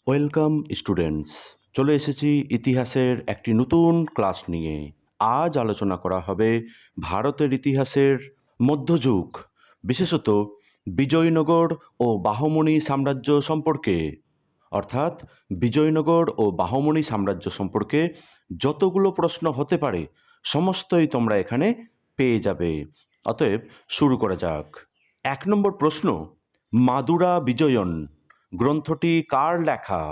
Welcome students, চলে এসেছি ইতিহাসের একটি নতুন ক্লাস নিয়ে। আজ আলোচনা করা হবে ভারতের ইতিহাসের মধ্যযুগ, বিশেষত বিজয়নগর ও বাহমনি সাম্রাজ্য সম্পর্কে। অর্থাৎ বিজয়নগর ও বাহমনি সাম্রাজ্য সম্পর্কে যতগুলো প্রশ্ন হতে পারে সমস্তই তোমরা এখানে পেয়ে যাবে। অতএব শুরু করা যাক। 1 নম্বর প্রশ্ন, মাদুরা বিজয়ন গ্রন্থটি কার লেখা?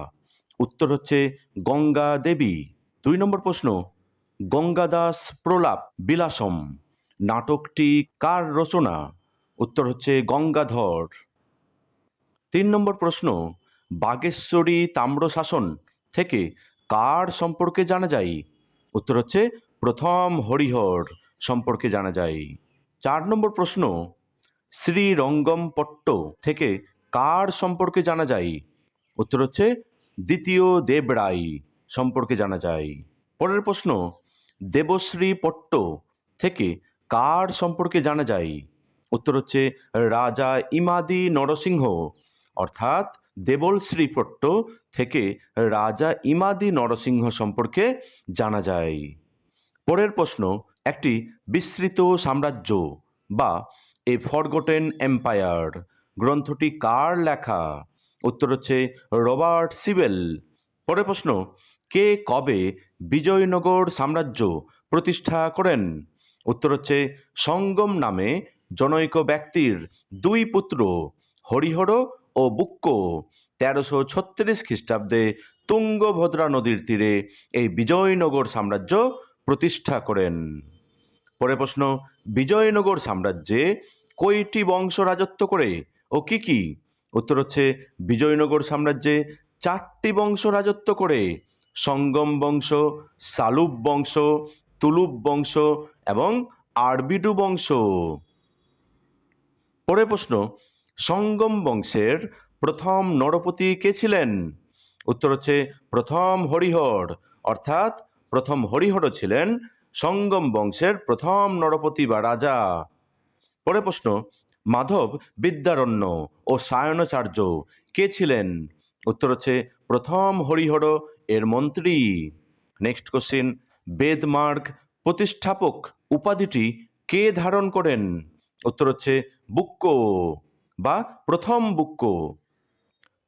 উত্তর হচ্ছে গঙ্গা দেবী। 2 নম্বর প্রশ্ন, গঙ্গাদাস প্রলাপ বিলাসম নাটকটি কার রচনা? উত্তর হচ্ছে গঙ্গাধর। 3 নম্বর প্রশ্ন, বাগেশ্বরী তাম্রশাসন থেকে কার সম্পর্কে জানা যায়? উত্তর হচ্ছে প্রথম হরিহর সম্পর্কে জানা যায়। 4 নম্বর প্রশ্ন, শ্রীরঙ্গম পট্ট থেকে কার সম্পর্কে জানা যায়? উত্তর হচ্ছে দ্বিতীয় দেবরায় সম্পর্কে জানা যায়। পরের প্রশ্ন, দেবশ্রী পট্ট থেকে কার সম্পর্কে জানা যায়? উত্তর হচ্ছে রাজা ইমাদি নরসিংহ। অর্থাৎ দেবশ্রী পট্ট থেকে রাজা ইমাদি নরসিংহ সম্পর্কে জানা যায়। পরের প্রশ্ন, একটি বিস্মৃত সাম্রাজ্য বা এ ফরগটেন এম্পায়ার গ্রন্থটি কার লেখা? উত্তর হচ্ছে রবার্ট সিবেল। পরের প্রশ্ন, কে কবে বিজয়নগর সাম্রাজ্য প্রতিষ্ঠা করেন? উত্তর হচ্ছে সঙ্গম নামে জনৈক ব্যক্তির 2 পুত্র হরিহর ও বুক্ক 1336 খ্রিস্টাব্দে তুঙ্গভদ্রা নদীর তীরে এই বিজয়নগর সাম্রাজ্য প্রতিষ্ঠা করেন। পরের প্রশ্ন, বিজয়নগর সাম্রাজ্যে কয়টি বংশ রাজত্ব করে ও কি কি? উত্তর হচ্ছে বিজয়নগর সাম্রাজ্যে 4টি বংশ রাজত্ব করে: সঙ্গম বংশ, সালুব বংশ, তুলুব বংশ এবং আরবিডু বংশ। পরের প্রশ্ন, সঙ্গম বংশের প্রথম নরপতি কে ছিলেন? উত্তর হচ্ছে প্রথম হরিহর। অর্থাৎ প্রথম হরিহর ছিলেন সঙ্গম বংশের প্রথম নরপতি বা রাজা। পরের প্রশ্ন, মাধব বিদ্যারণ্য ও সায়নাচার্য কে ছিলেন? উত্তর হচ্ছে প্রথম হরিহর এর মন্ত্রী। নেক্সট কোশ্চিন, বেদমার্গ প্রতিষ্ঠাপক উপাধিটি কে ধারণ করেন? উত্তর হচ্ছে বুক্ক বা প্রথম বুক্ক।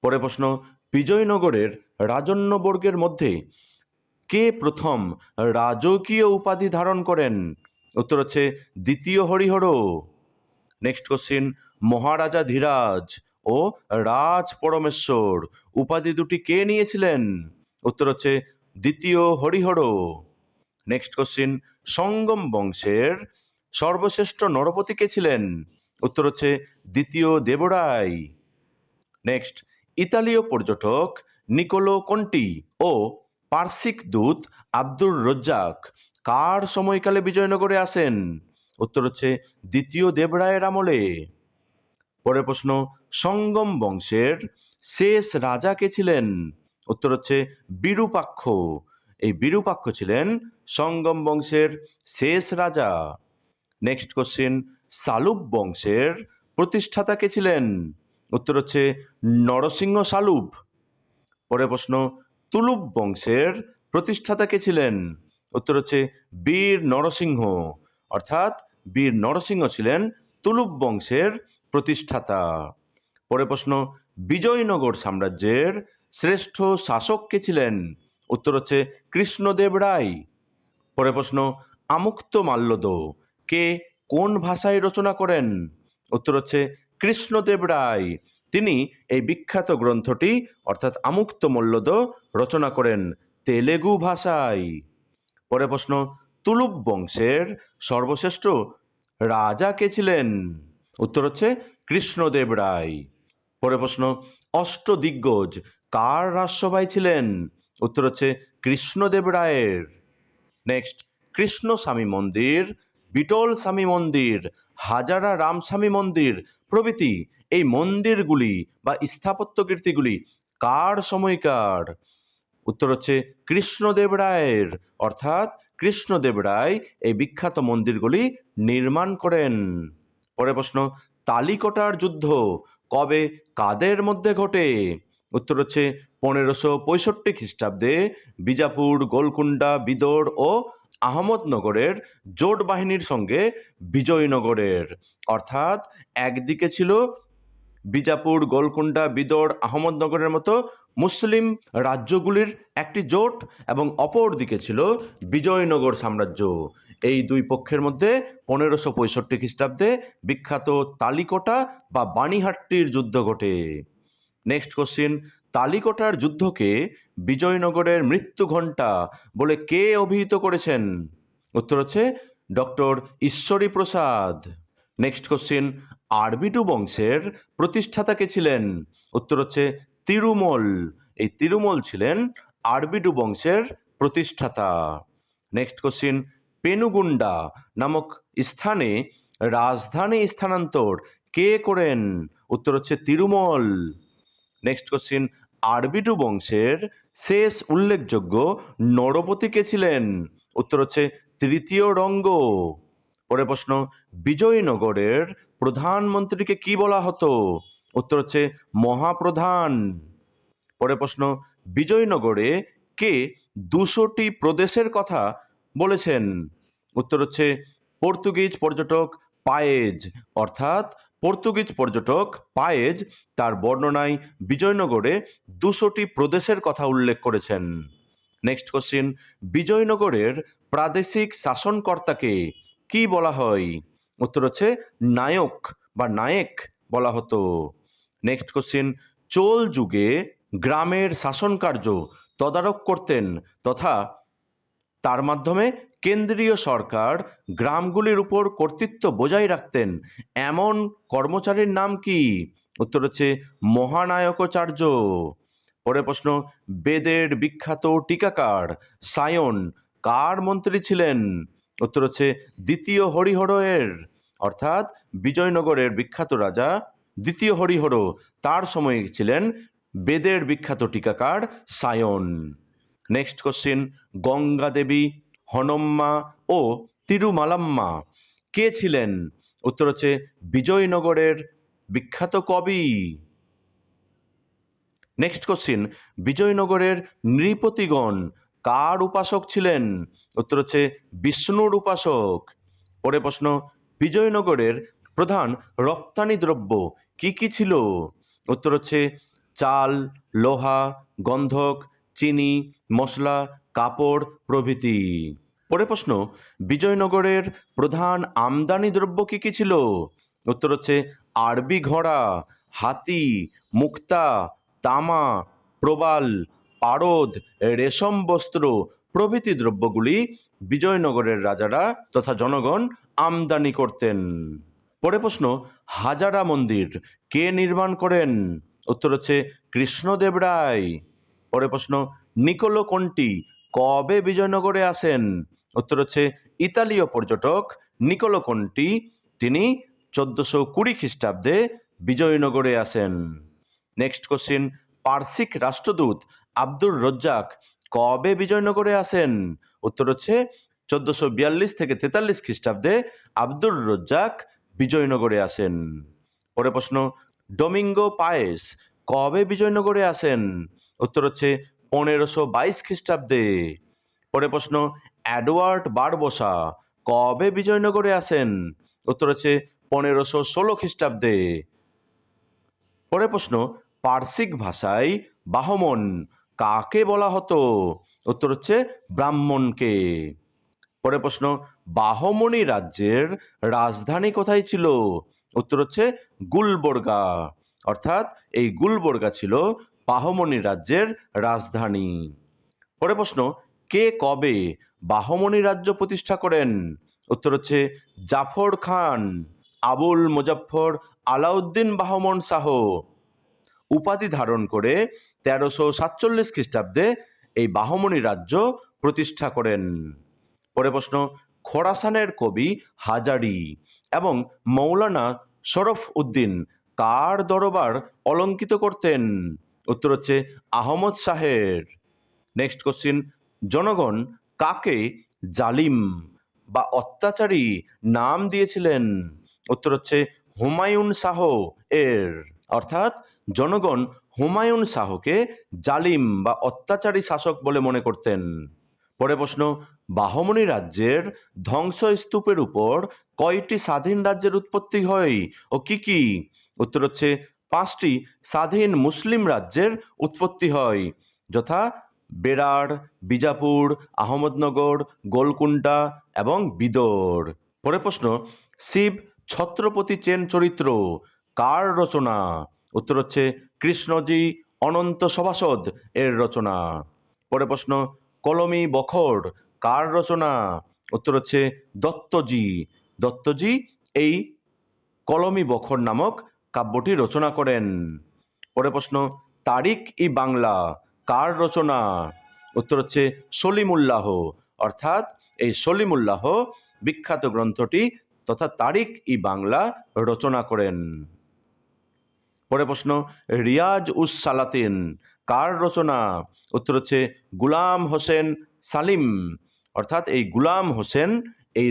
পরের প্রশ্ন, বিজয়নগরের রাজন্যবর্গের মধ্যে কে প্রথম রাজকীয় উপাধি ধারণ করেন? উত্তর হচ্ছে দ্বিতীয় হরিহর। নেক্সট কোশ্চিন, মহারাজা ধীরাজ ও রাজ পরমেশ্বর উপাধি দুটি কে নিয়েছিলেন? উত্তর হচ্ছে দ্বিতীয় হরিহর। নেক্সট কোশ্চিন, সঙ্গম বংশের সর্বশ্রেষ্ঠ নরপতি কে ছিলেন? উত্তর হচ্ছে দ্বিতীয় দেবরায়। নেক্সট, ইতালীয় পর্যটক নিকোলো কন্টি ও পার্সিক দূত আব্দুর রজ্জাক কার সময়কালে বিজয়নগরে আসেন? উত্তর হচ্ছে দ্বিতীয় দেবরায়ের আমলে। পরের প্রশ্ন, সঙ্গম বংশের শেষ রাজা কে ছিলেন? উত্তর হচ্ছে বিরূপাক্ষ। এই বিরূপাক্ষ ছিলেন সঙ্গম বংশের শেষ রাজা। নেক্সট কোশ্চিন, সালুব বংশের প্রতিষ্ঠাতা কে ছিলেন? উত্তর হচ্ছে নরসিংহ সালুব। পরের প্রশ্ন, তুলুব বংশের প্রতিষ্ঠাতা কে ছিলেন? উত্তর হচ্ছে বীর নরসিংহ। অর্থাৎ বীর নরসিংহ ছিলেন তুলুব বংশের প্রতিষ্ঠাতা। পরের প্রশ্ন, বিজয়নগর সাম্রাজ্যের শ্রেষ্ঠ শাসক কে ছিলেন? উত্তর হচ্ছে কৃষ্ণদেব রায়। পরের প্রশ্ন, আমুক্তমাল্যদ কে কোন ভাষায় রচনা করেন? উত্তর হচ্ছে কৃষ্ণদেব রায়। তিনি এই বিখ্যাত গ্রন্থটি অর্থাৎ আমুক্তমাল্যদ রচনা করেন তেলেগু ভাষায়। পরের প্রশ্ন, তুলুব বংশের সর্বশ্রেষ্ঠ রাজা কে ছিলেন? উত্তর হচ্ছে কৃষ্ণদেব রায়। পরের প্রশ্ন, অষ্টদিগ্গজ কার রাজসভায় ছিলেন? উত্তর হচ্ছে কৃষ্ণদেব রায়ের। নেক্সট, কৃষ্ণ স্বামী মন্দির, বিটল স্বামী মন্দির, হাজারা রামস্বামী মন্দির প্রভৃতি এই মন্দিরগুলি বা স্থাপত্য কীর্তিগুলি কার সময়কার? উত্তর হচ্ছে কৃষ্ণদেব রায়ের। অর্থাৎ কৃষ্ণদেব রায় এই বিখ্যাত মন্দিরগুলি নির্মাণ করেন। পরের প্রশ্ন, তালিকটার যুদ্ধ কবে কাদের মধ্যে ঘটে? উত্তর হচ্ছে 1565 খ্রিস্টাব্দে বিজাপুর, গোলকুন্ডা, বিদর ও আহমদনগরের জোট বাহিনীর সঙ্গে বিজয়নগরের, অর্থাৎ একদিকে ছিল বিজাপুর, গোলকুন্ডা, বিদর, আহমদনগরের মতো মুসলিম রাজ্যগুলির একটি জোট এবং অপর দিকে ছিল বিজয়নগর সাম্রাজ্য। এই দুই পক্ষের মধ্যে 1565 খ্রিস্টাব্দে বিখ্যাত তালিকোটা বা বাণীহাট্টির যুদ্ধ ঘটে। নেক্সট কোশ্চিন, তালিকোটার যুদ্ধকে বিজয়নগরের মৃত্যু ঘণ্টা বলে কে অভিহিত করেছেন? উত্তর হচ্ছে ডক্টর ঈশ্বরী প্রসাদ। নেক্সট কোশ্চিন, আরবিটু বংশের প্রতিষ্ঠাতা কে ছিলেন? উত্তর হচ্ছে তিরুমল। এই তিরুমল ছিলেন আরবিটু বংশের প্রতিষ্ঠাতা। নেক্সট কোশ্চিন, পেনুগুন্ডা নামক স্থানে রাজধানী স্থানান্তর কে করেন? উত্তর হচ্ছে তিরুমল। নেক্সট কোশ্চিন, আরবিটু বংশের শেষ উল্লেখযোগ্য নরপতি কে ছিলেন? উত্তর হচ্ছে তৃতীয় রঙ্গ। পরের প্রশ্ন, বিজয়নগরের প্রধানমন্ত্রীকে কি বলা হতো? উত্তর হচ্ছে মহাপ্রধান। পরের প্রশ্ন, বিজয়নগরে কে 200টি প্রদেশের কথা বলেছেন? উত্তর হচ্ছে পর্তুগিজ পর্যটক পায়েজ, অর্থাৎ পর্তুগিজ পর্যটক পায়েজ তার বর্ণনায় বিজয়নগরে 200টি প্রদেশের কথা উল্লেখ করেছেন। নেক্সট কোশ্চিন, বিজয়নগরের প্রাদেশিক শাসনকর্তাকে কি বলা হয়? উত্তর হচ্ছে নায়ক বা নায়েক বলা হতো। নেক্সট কোশ্চিন, চোল যুগে গ্রামের শাসন কার্য তদারক করতেন তথা তার মাধ্যমে কেন্দ্রীয় সরকার গ্রামগুলির উপর কর্তৃত্ব বজায় রাখতেন এমন কর্মচারীর নাম কি? উত্তর হচ্ছে মহানায়কাচার্য। পরের প্রশ্ন, বেদের বিখ্যাত টিকাকার সায়ন কার মন্ত্রী ছিলেন? উত্তর হচ্ছে দ্বিতীয় হরিহরের, অর্থাৎ বিজয়নগরের বিখ্যাত রাজা দ্বিতীয় হরিহর তার সময়ে ছিলেন বেদের বিখ্যাত টিকাকার সায়ন। নেক্সট কোশ্চিন, গঙ্গা দেবী, হনম্মা ও তিরুমালাম্মা কে ছিলেন? উত্তর হচ্ছে বিজয়নগরের বিখ্যাত কবি। নেক্সট কোশ্চিন, বিজয়নগরের নৃপতিগণ কার উপাসক ছিলেন? উত্তর হচ্ছে বিষ্ণুর উপাসক। পরে প্রশ্ন, বিজয়নগরের প্রধান রপ্তানি দ্রব্য কি কি ছিল? উত্তর হচ্ছে চাল, লোহা, গন্ধক, চিনি, মশলা, কাপড় প্রভৃতি। পরে প্রশ্ন, বিজয়নগরের প্রধান আমদানি দ্রব্য কি কি ছিল? উত্তর হচ্ছে আরবি ঘোড়া, হাতি, মুক্তা, তামা, প্রবাল, পারদ, রেশম বস্ত্র প্রভৃতি দ্রব্যগুলি বিজয়নগরের রাজারা তথা জনগণ আমদানি করতেন। পরে প্রশ্ন, হাজারা মন্দির কে নির্মাণ করেন? উত্তর হচ্ছে কৃষ্ণদেব রায়। পরে প্রশ্ন, নিকোলো কন্টি কবে বিজয়নগরে আসেন? উত্তর হচ্ছে ইতালীয় পর্যটক নিকোলো কন্টি, তিনি 1420 খ্রিস্টাব্দে বিজয়নগরে আসেন। নেক্সট কোশ্চিন, পার্সিক রাষ্ট্রদূত আব্দুর রজ্জাক কবে বিজয়নগরে আসেন? উত্তর হচ্ছে 1442 থেকে 43 খ্রিস্টাব্দে আব্দুর রজ্জাক বিজয়নগরে আসেন। পরে প্রশ্ন, ডোমিঙ্গো পায়েস কবে বিজয়নগরে আসেন? উত্তর হচ্ছে 1522 খ্রিস্টাব্দে। পরে প্রশ্ন, এডওয়ার্ড বারবোসা কবে বিজয়নগরে আসেন? উত্তর হচ্ছে 1516 খ্রিস্টাব্দে। পরে প্রশ্ন, পার্সিক ভাষায় বাহমন কাকে বলা হতো? উত্তর হচ্ছে ব্রাহ্মণকে। পরে প্রশ্ন, বাহমনি রাজ্যের রাজধানী কোথায় ছিল? উত্তর হচ্ছে গুলবর্গা, অর্থাৎ এই গুলবর্গা ছিল বাহমনি রাজ্যের রাজধানী। পরে প্রশ্ন, কে কবে বাহমনি রাজ্য প্রতিষ্ঠা করেন? উত্তর হচ্ছে জাফর খান। আবুল মুজাফফর আলাউদ্দিন বাহমন শাহ উপাধি ধারণ করে 1347 খ্রিস্টাব্দে এই বাহমনি রাজ্য প্রতিষ্ঠা করেন। পরে প্রশ্ন, খোরাসানের কবি হাজারি এবং মৌলানা শরফ উদ্দিন কার দরবার অলঙ্কিত করতেন? উত্তর হচ্ছে আহমদ শাহের। নেক্সট কোশ্চিন, জনগণ কাকে জালিম বা অত্যাচারী নাম দিয়েছিলেন? উত্তর হচ্ছে হুমায়ুন শাহ এর, অর্থাৎ জনগণ হুমায়ুন শাহকে জালিম বা অত্যাচারী শাসক বলে মনে করতেন? পরের প্রশ্ন, বাহমনি রাজ্যের ধ্বংসস্তূপের উপর কয়টি স্বাধীন রাজ্যের উৎপত্তি হয় ও কি কি? উত্তর হচ্ছে 5টি স্বাধীন মুসলিম রাজ্যের উৎপত্তি হয়, যথা বেরার, বিজাপুর, আহমদনগর, গোলকুন্ডা এবং বিদর। পরের প্রশ্ন, শিব ছত্রপতি চেন চরিত্র কার রচনা? উত্তর হচ্ছে কৃষ্ণজি অনন্ত সভাসদ এর রচনা। পরের প্রশ্ন, কলমি বখর কার রচনা? উত্তর হচ্ছে দত্তজি। দত্তজি এই কলমি বখর নামক কাব্যটি রচনা করেন। পরের প্রশ্ন, তারিখ ই বাংলা কার রচনা? উত্তর হচ্ছে সলিমুল্লাহ। অর্থাৎ এই সলিমুল্লাহ বিখ্যাত গ্রন্থটি তথা তারিখ ই বাংলা রচনা করেন। পরের প্রশ্ন, রিয়াজ উস সালাতিন কার রচনা? উত্তর হচ্ছে গুলাম হোসেন সালিম। অর্থাৎ এই গুলাম হোসেন এই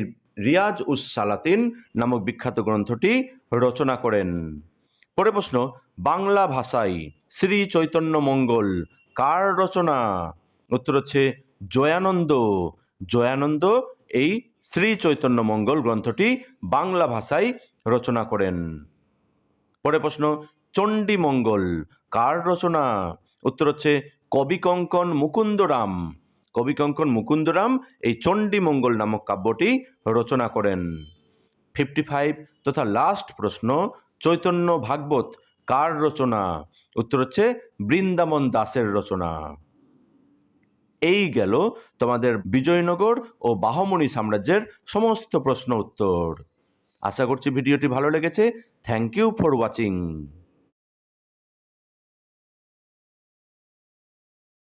রিয়াজ উস সালাতিন নামক বিখ্যাত গ্রন্থটি রচনা করেন। পরের প্রশ্ন, বাংলা ভাষায় শ্রী চৈতন্য মঙ্গল কার রচনা? উত্তর হচ্ছে জয়ানন্দ। জয়ানন্দ এই শ্রী চৈতন্য মঙ্গল গ্রন্থটি বাংলা ভাষায় রচনা করেন। পরের প্রশ্ন, চণ্ডী মঙ্গল কার রচনা? উত্তর হচ্ছে কবিকঙ্কন মুকুন্দরাম। কবিকঙ্কন মুকুন্দরাম এই চণ্ডী মঙ্গল নামক কাব্যটি রচনা করেন। 55 তথা লাস্ট প্রশ্ন, চৈতন্য ভাগবত কার রচনা? উত্তর হচ্ছে বৃন্দাবন দাসের রচনা। এই গেল তোমাদের বিজয়নগর ও বাহমনি সাম্রাজ্যের সমস্ত প্রশ্ন উত্তর। আশা করছি ভিডিওটি ভালো লেগেছে। Thank you for watching.